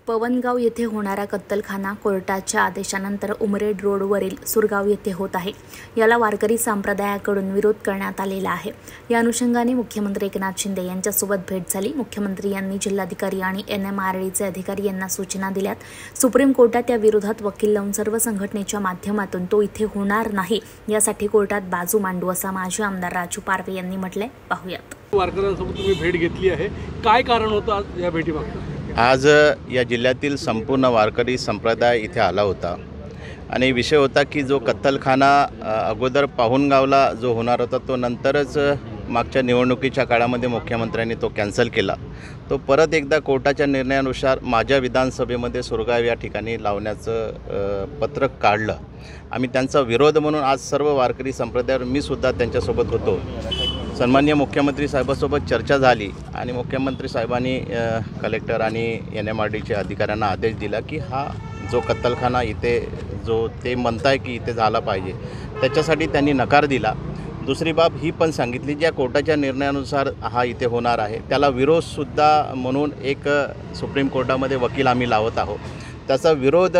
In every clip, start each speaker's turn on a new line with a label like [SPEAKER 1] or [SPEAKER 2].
[SPEAKER 1] पवनगाव येथे होणारा कत्तलखाना कोर्टाच्या आदेशानंतर उमरेड रोडवरील सुरगाव येथे होत आहे। याला वारकरी संप्रदायाकडून विरोध करण्यात आलेला आहे। या अनुषंगाने मुख्यमंत्री एकनाथ शिंदे यांच्यासोबत भेट झाली। मुख्यमंत्री यांनी जिल्हाधिकारी आणि NMRDचे अधिकारी यांना सूचना दिल्यात। सुप्रीम कोर्टात या विरोधात वकील लावून सर्व संघटनेच्या माध्यमातून तो इथे होणार नाही यासाठी कोर्टात बाजू मांडू असं माजी आमदार राजू पारवे यांनी म्हटलंय। पाहूयात।
[SPEAKER 2] वारकऱ्यांसोबत तुम्ही भेट घेतली आहे, काय कारण होतं आज या भेटीमागचं?
[SPEAKER 3] आज या जिल्ह्यातील संपूर्ण वारकरी संप्रदाय इथे आला होता आणि विषय होता की जो कत्तलखाना अगोदर पाहुणगावला जो होणार होता तो नंतरच मागच्या निवडणुकीच्या काळामध्ये मुख्यमंत्र्यांनी तो कॅन्सल केला। तो परत एकदा कोर्टाच्या निर्णयानुसार माझ्या विधानसभेमध्ये सुरगाव या ठिकाणी लावण्याचं पत्रक काढलं। आम्ही त्यांचा विरोध म्हणून आज सर्व वारकरी संप्रदायावर मी सुद्धा त्यांच्यासोबत होतो। सन्माननीय मुख्यमंत्री साहेबांसोबत चर्चा झाली आणि मुख्यमंत्री साहेबांनी कलेक्टर आणि NMRDच्या अधिकाऱ्यांना आदेश दिला की हा जो कत्तलखाना इथे जो ते म्हणताय की इथे झाला पाहिजे त्याच्यासाठी त्यांनी नकार दिला। दुसरी बाब ही पण सांगितली ज्या कोर्टाच्या निर्णयानुसार हा इथे होणार आहे त्याला विरोधसुद्धा म्हणून एक सुप्रीम कोर्टामध्ये वकील आम्ही लावत आहोत। त्याचा विरोध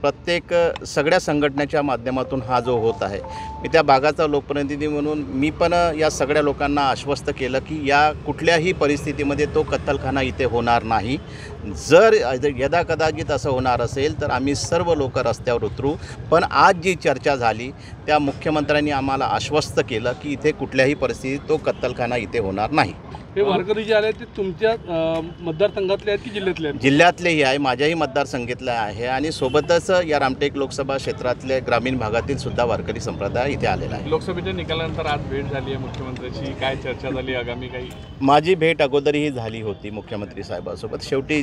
[SPEAKER 3] प्रत्येक सगळ्या संघटनेच्या माध्यमातून हा जो होत आहे। मी त्या भागाचा लोकप्रतिनिधी म्हणून मी पण या सगळ्या लोकांना आश्वस्त केलं की या कुठल्याही परिस्थितीमध्ये तो कत्तलखाना इथे होणार नाही। जर यदाकदाचित असं होणार असेल तर आम्ही सर्व लोक रस्त्यावर उतरू। पण आज जी चर्चा झाली त्या मुख्यमंत्र्यांनी आम्हाला आश्वस्त केलं की इथे कुठल्याही परिस्थितीत तो कत्तलखाना इथे होणार नाही।
[SPEAKER 2] हे वारकरी जे आले ते तुमच्या मतदारसंघातले आहेत की जिल्ह्यातले आहेत?
[SPEAKER 3] जिल्ह्यातलेही आहे, माझ्याही मतदारसंघातले आहे आणि सोबतच या रामटेक लोकसभा क्षेत्रातले ग्रामीण भागातील सुद्धा वारकरी संप्रदाय इथे आलेला आहे।
[SPEAKER 2] लोकसभेच्या निकालानंतर आज भेट झाली आहे मुख्यमंत्र्यांची, काय चर्चा झाली आगामी काही?
[SPEAKER 3] माझी भेट अगोदरही झाली होती मुख्यमंत्री साहेबांसोबत। शेवटी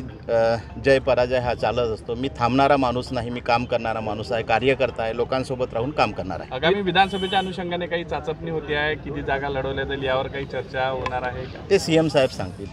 [SPEAKER 3] जय पराजय हा चालत असतो। मी थांबणारा माणूस नाही, मी काम करणारा माणूस आहे, कार्यकर्ता आहे, लोकांसोबत राहून काम करणार आहे।
[SPEAKER 2] आगामी विधानसभेच्या अनुषंगाने काही चाचपणी होती आहे, किती जागा लढवल्या जाईल यावर काही चर्चा होणार आहे का?
[SPEAKER 3] ते CM साहेब सांगतील।